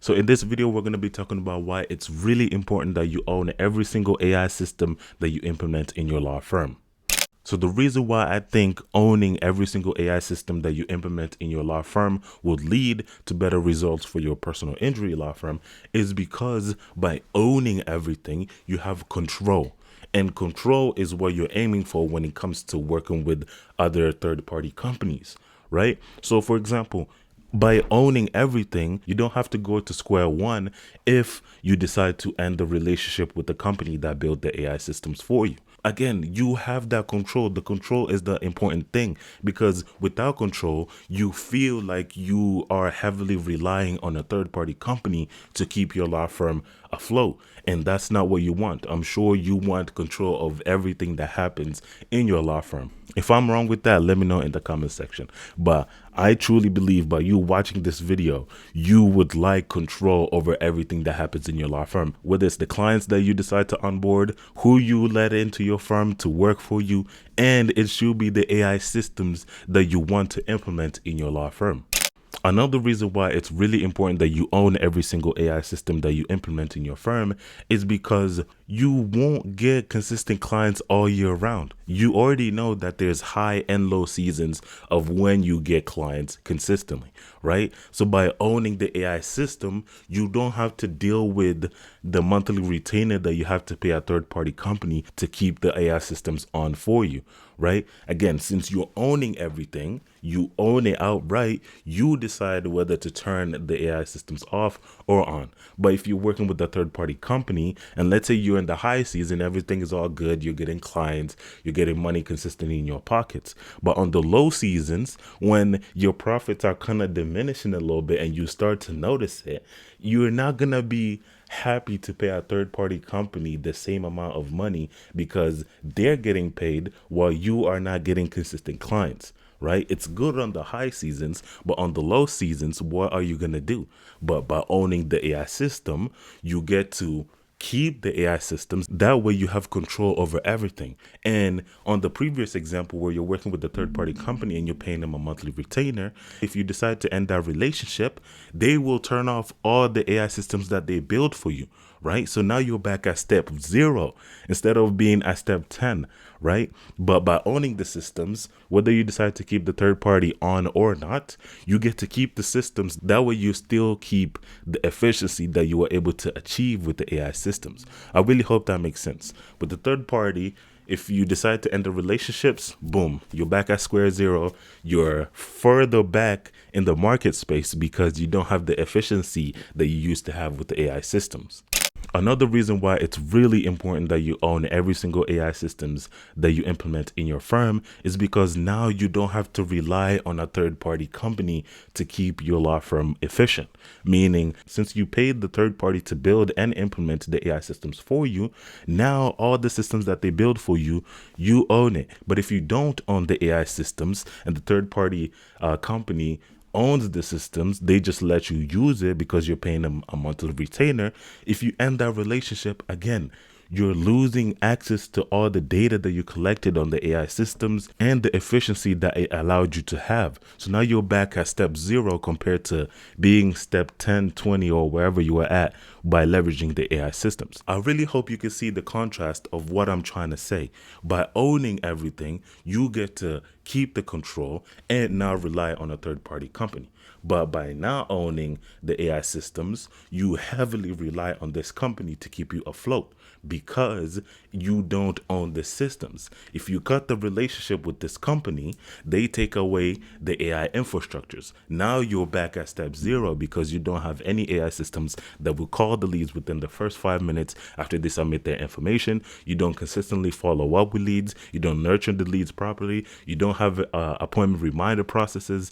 So in this video, we're going to be talking about why it's really important that you own every single AI system that you implement in your law firm. So the reason why I think owning every single AI system that you implement in your law firm would lead to better results for your personal injury law firm is because by owning everything, you have control. And control is what you're aiming for when it comes to working with other third-party companies, right? So for example, by owning everything, you don't have to go to square one if you decide to end the relationship with the company that built the AI systems for you. Again, you have that control. The control is the important thing, because without control, you feel like you are heavily relying on a third party company to keep your law firm afloat. And that's not what you want. I'm sure you want control of everything that happens in your law firm. If I'm wrong with that, let me know in the comment section. But I truly believe by you watching this video, you would like control over everything that happens in your law firm, whether it's the clients that you decide to onboard, who you let into your firm to work for you, and it should be the AI systems that you want to implement in your law firm. Another reason why it's really important that you own every single AI system that you implement in your firm is because you won't get consistent clients all year round. You already know that there's high and low seasons of when you get clients consistently, right? So by owning the AI system, you don't have to deal with the monthly retainer that you have to pay a third party company to keep the AI systems on for you, right? Again, since you're owning everything, you own it outright, you decide whether to turn the AI systems off or on. But if you're working with a third party company, and let's say you're in the high season, everything is all good, you're getting clients, you're getting money consistently in your pockets. But on the low seasons, when your profits are kind of diminishing a little bit and you start to notice it, you're not going to be happy to pay a third party company the same amount of money because they're getting paid while you are not getting consistent clients, right? It's good on the high seasons, but on the low seasons, what are you going to do? But by owning the AI system, you get to keep the AI systems. That way you have control over everything. And on the previous example where you're working with a third party company and you're paying them a monthly retainer, if you decide to end that relationship, they will turn off all the AI systems that they build for you, right? So now you're back at step 0 instead of being at step 10, right? But by owning the systems, whether you decide to keep the third party on or not, you get to keep the systems. That way you still keep the efficiency that you were able to achieve with the AI systems. I really hope that makes sense. With the third party, if you decide to end the relationships, boom, you're back at square 0. You're further back in the market space because you don't have the efficiency that you used to have with the AI systems. Another reason why it's really important that you own every single AI systems that you implement in your firm is because now you don't have to rely on a third-party company to keep your law firm efficient. Meaning, since you paid the third party to build and implement the AI systems for you, now all the systems that they build for you, you own it. But if you don't own the AI systems and the third-party company owns the systems, they just let you use it because you're paying them a monthly retainer. If you end that relationship, again, you're losing access to all the data that you collected on the AI systems and the efficiency that it allowed you to have. So now you're back at step 0 compared to being step 10, 20, or wherever you were at by leveraging the AI systems. I really hope you can see the contrast of what I'm trying to say. By owning everything, you get to keep the control and now rely on a third-party company. But by now owning the AI systems, you heavily rely on this company to keep you afloat because you don't own the systems. If you cut the relationship with this company, they take away the AI infrastructures. Now you're back at step 0 because you don't have any AI systems that will call the leads within the first 5 minutes after they submit their information. You don't consistently follow up with leads. You don't nurture the leads properly. You don't have appointment reminder processes.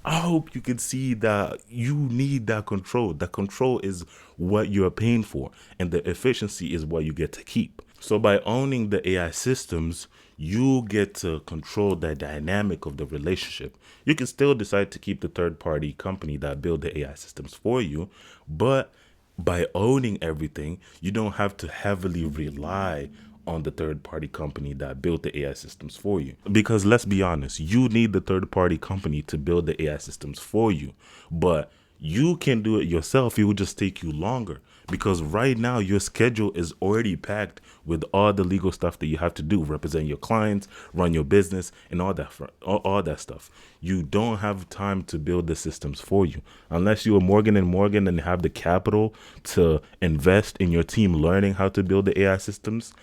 I hope you can see that you need that control. That control is what you're paying for, and the efficiency is what you get to keep. So by owning the AI systems, you get to control the dynamic of the relationship. You can still decide to keep the third-party company that build the AI systems for you, but by owning everything, you don't have to heavily rely on the third party company that built the AI systems for you. Because let's be honest, you need the third party company to build the AI systems for you, but You can do it yourself. It will just take you longer because right now your schedule is already packed with all the legal stuff that you have to do, represent your clients, run your business, and all that all that stuff. You don't have time to build the systems for you unless you are Morgan and Morgan and have the capital to invest in your team learning how to build the AI systems.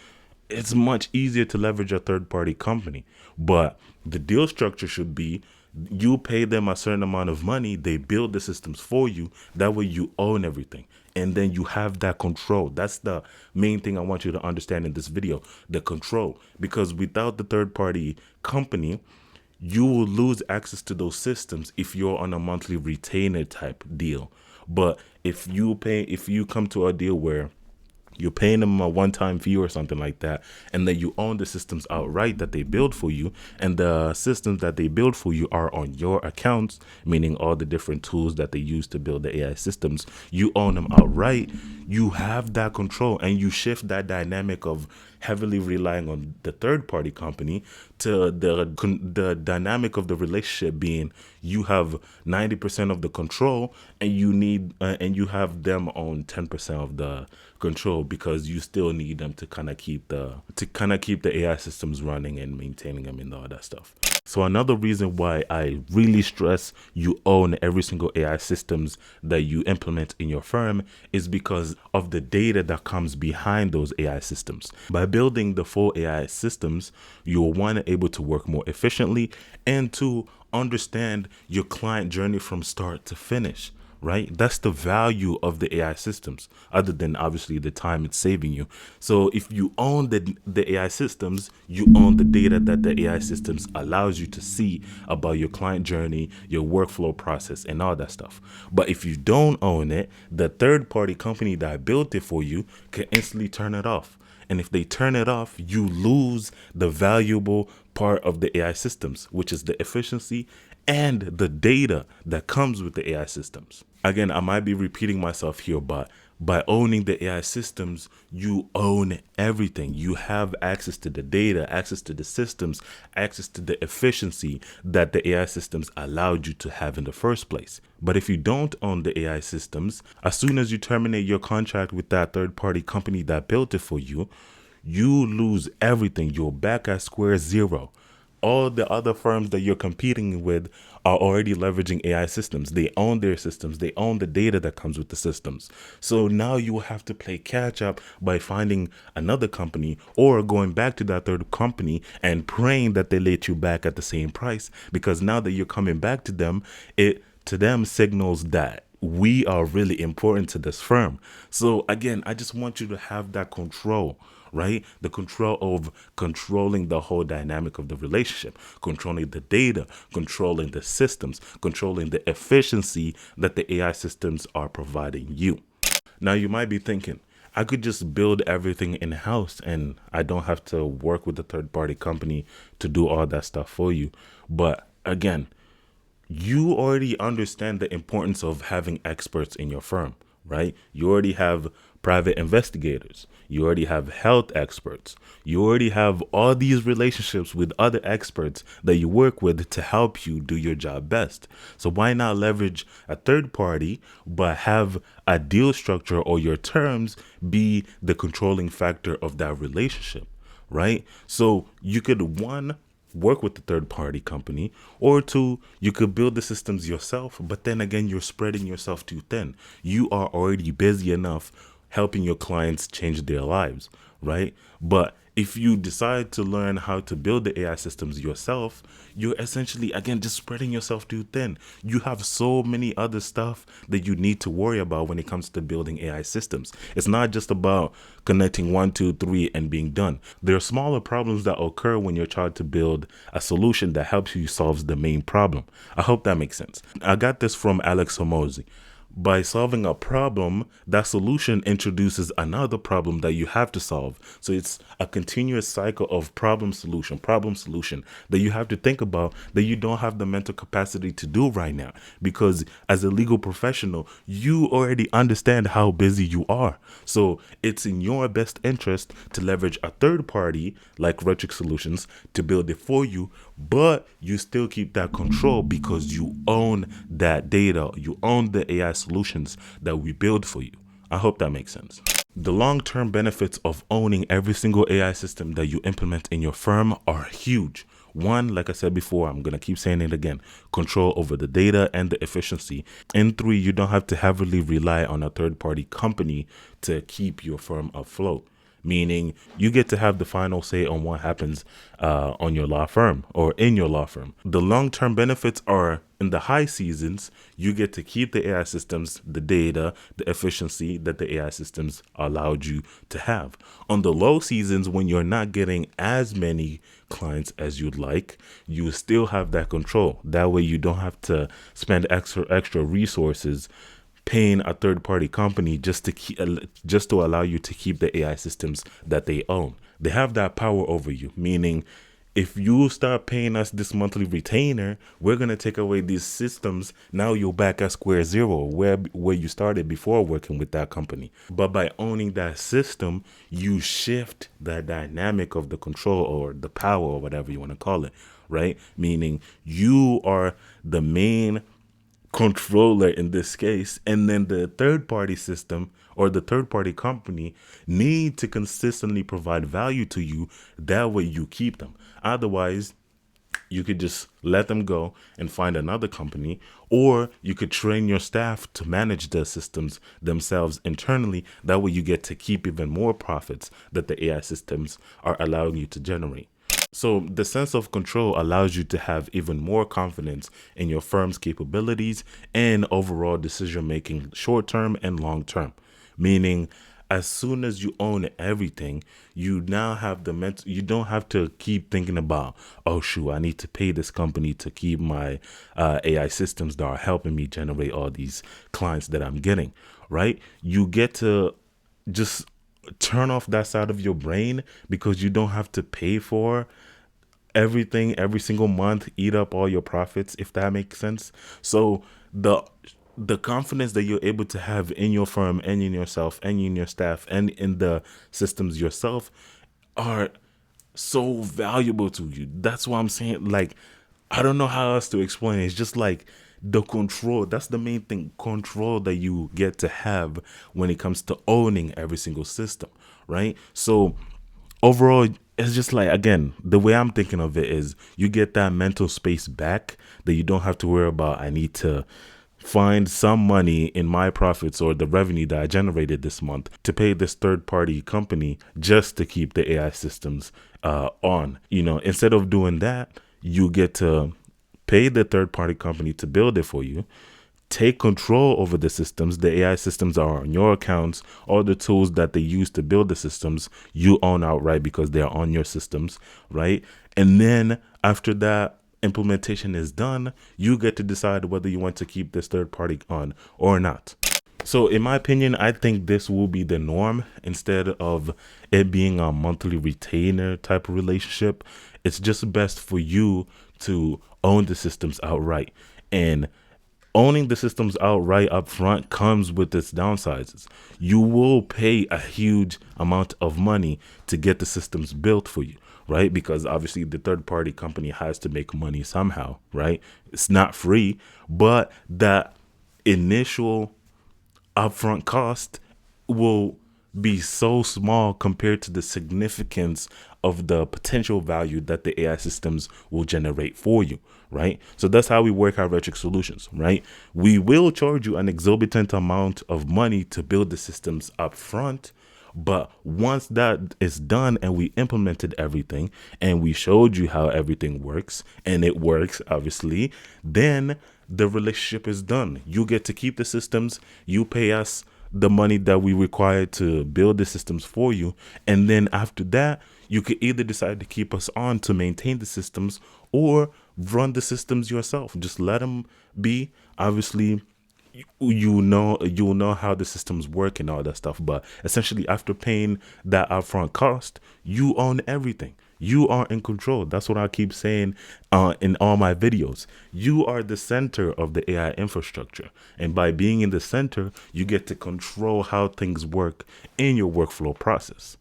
It's much easier to leverage a third party company. But the deal structure should be you pay them a certain amount of money, they build the systems for you. That way you own everything. And then you have that control. That's the main thing I want you to understand in this video, the control. Because without the third party company, you will lose access to those systems if you're on a monthly retainer type deal. But if you come to a deal where you're paying them a one-time fee or something like that, and then you own the systems outright that they build for you, and the systems that they build for you are on your accounts, meaning all the different tools that they use to build the AI systems, you own them outright. You have that control, and you shift that dynamic of heavily relying on the third party company to the dynamic of the relationship being you have 90% of the control, and you have them own 10% of the control, because you still need them to kind of keep the AI systems running and maintaining them and all that stuff. So another reason why I really stress you own every single AI systems that you implement in your firm is because of the data that comes behind those AI systems. By building the full AI systems, you will, one, able to work more efficiently, and two, understand your client journey from start to finish. Right? That's the value of the AI systems, other than obviously the time it's saving you. So if you own the AI systems, you own the data that the AI systems allows you to see about your client journey, your workflow process, and all that stuff. But if you don't own it, the third party company that built it for you can instantly turn it off. And if they turn it off, you lose the valuable part of the AI systems, which is the efficiency and the data that comes with the AI systems. Again, I might be repeating myself here, but by owning the AI systems, you own everything. You have access to the data, access to the systems, access to the efficiency that the AI systems allowed you to have in the first place. But if you don't own the AI systems, as soon as you terminate your contract with that third party company that built it for you, you lose everything. You're back at square zero. All the other firms that you're competing with are already leveraging AI systems. They own their systems. They own the data that comes with the systems. So now you will have to play catch up by finding another company or going back to that third company and praying that they let you back at the same price, because now that you're coming back to them, it to them signals that we are really important to this firm. So again, I just want you to have that control, right? The control of controlling the whole dynamic of the relationship, controlling the data, controlling the systems, controlling the efficiency that the AI systems are providing you. Now you might be thinking, I could just build everything in-house and I don't have to work with a third-party company to do all that stuff for you. But again, you already understand the importance of having experts in your firm, right? You already have private investigators. You already have health experts. You already have all these relationships with other experts that you work with to help you do your job best. So why not leverage a third party, but have a deal structure or your terms be the controlling factor of that relationship, right? So you could, one, work with the third party company, or two, you could build the systems yourself, but then again, you're spreading yourself too thin. You are already busy enough helping your clients change their lives, right? But if you decide to learn how to build the AI systems yourself, you're essentially, again, just spreading yourself too thin. You have so many other stuff that you need to worry about when it comes to building AI systems. It's not just about connecting 1, 2, 3 and being done. There are smaller problems that occur when you're trying to build a solution that helps you solve the main problem. I hope that makes sense. I got this from Alex Hormozi. By solving a problem, that solution introduces another problem that you have to solve. So it's a continuous cycle of problem solution that you have to think about, that you don't have the mental capacity to do right now. Because as a legal professional, you already understand how busy you are. So it's in your best interest to leverage a third party like Retrix Solutions to build it for you, but you still keep that control because you own that data. You own the AI solutions that we build for you. I hope that makes sense. The long-term benefits of owning every single AI system that you implement in your firm are huge. One, like I said before, I'm going to keep saying it again, control over the data and the efficiency. And three, you don't have to heavily rely on a third-party company to keep your firm afloat, meaning you get to have the final say on what happens on your law firm or in your law firm. The long-term benefits are in the high seasons, you get to keep the AI systems, the data, the efficiency that the AI systems allowed you to have. On the low seasons, when you're not getting as many clients as you'd like, you still have that control. That way you don't have to spend extra resources paying a third-party company just to allow you to keep the AI systems that they own. They have that power over you, meaning if you start paying us this monthly retainer, we're going to take away these systems. Now you're back at square zero, where you started before working with that company. But by owning that system, you shift the dynamic of the control or the power or whatever you want to call it, right? Meaning you are the main controller in this case, and then the third party system or the third party company need to consistently provide value to you. That way you keep them. Otherwise, you could just let them go and find another company, or you could train your staff to manage the systems themselves internally. That way you get to keep even more profits that the AI systems are allowing you to generate. So the sense of control allows you to have even more confidence in your firm's capabilities and overall decision making, short term and long term. Meaning, as soon as you own everything, you now have the mental, you don't have to keep thinking about, oh shoot, I need to pay this company to keep my AI systems that are helping me generate all these clients that I'm getting, right? You get to just turn off that side of your brain because you don't have to pay for everything every single month, eat up all your profits, if that makes sense. So the confidence that you're able to have in your firm and in yourself and in your staff and in the systems yourself are so valuable to you. That's what I'm saying. Like, I don't know how else to explain it. It's just like the control. That's the main thing, control that you get to have when it comes to owning every single system, right? So overall, it's just like, again, the way I'm thinking of it is you get that mental space back that you don't have to worry about, I need to find some money in my profits or the revenue that I generated this month to pay this third party company just to keep the AI systems on. You know, instead of doing that, you get to pay the third party company to build it for you. Take control over the systems. The AI systems are on your accounts. All the tools that they use to build the systems, you own outright because they're on your systems, right? And then after that implementation is done, you get to decide whether you want to keep this third party on or not. So in my opinion, I think this will be the norm instead of it being a monthly retainer type of relationship. It's just best for you to own the systems outright. And owning the systems outright up front comes with its downsides. You will pay a huge amount of money to get the systems built for you, right? Because obviously the third party company has to make money somehow, right? It's not free, but that initial upfront cost will be so small compared to the significance of the potential value that the AI systems will generate for you, right? So that's how we work our Retrix solutions, right? We will charge you an exorbitant amount of money to build the systems up front. But once that is done and we implemented everything and we showed you how everything works, and it works, obviously, then the relationship is done. You get to keep the systems. You pay us the money that we require to build the systems for you. And then after that, you could either decide to keep us on to maintain the systems or run the systems yourself. Just let them be. Obviously, you'll know how the systems work and all that stuff. But essentially, after paying that upfront cost, you own everything. You are in control. That's what I keep saying in all my videos. You are the center of the AI infrastructure. And by being in the center, you get to control how things work in your workflow process.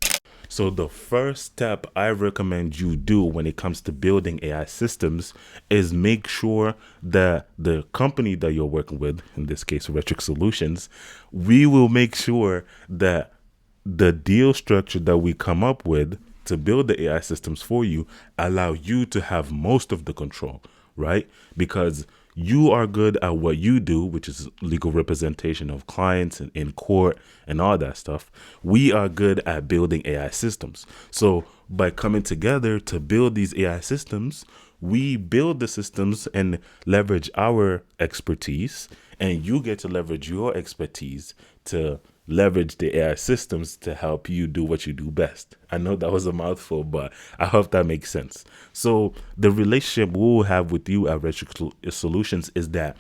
So the first step I recommend you do when it comes to building AI systems is make sure that the company that you're working with, in this case, Retric Solutions, we will make sure that the deal structure that we come up with to build the AI systems for you allow you to have most of the control, right? Because you are good at what you do, which is legal representation of clients and in court and all that stuff. We are good at building AI systems. So by coming together to build these AI systems, we build the systems and leverage our expertise, and you get to leverage your expertise to leverage the AI systems to help you do what you do best. I know that was a mouthful, but I hope that makes sense. So the relationship we'll have with you at Retric Solutions is that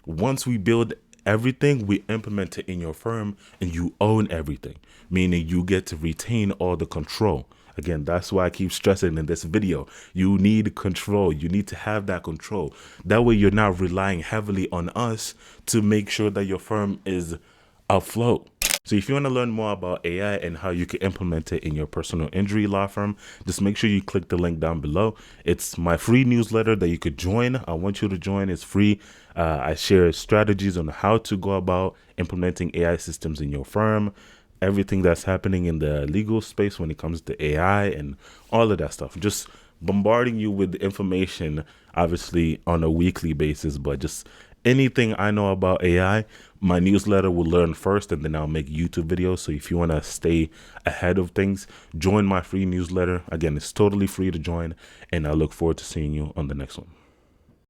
once we build everything, we implement it in your firm and you own everything, meaning you get to retain all the control. Again, that's why I keep stressing in this video. You need control. You need to have that control. That way you're not relying heavily on us to make sure that your firm is afloat. So if you want to learn more about AI and how you can implement it in your personal injury law firm, just make sure you click the link down below. It's my free newsletter that you could join. I want you to join. It's free. I share strategies on how to go about implementing AI systems in your firm, everything that's happening in the legal space when it comes to AI and all of that stuff. Just bombarding you with information, obviously on a weekly basis, but just anything I know about AI, my newsletter will learn first, and then I'll make YouTube videos. So if you want to stay ahead of things, join my free newsletter. Again, it's totally free to join, and I look forward to seeing you on the next one.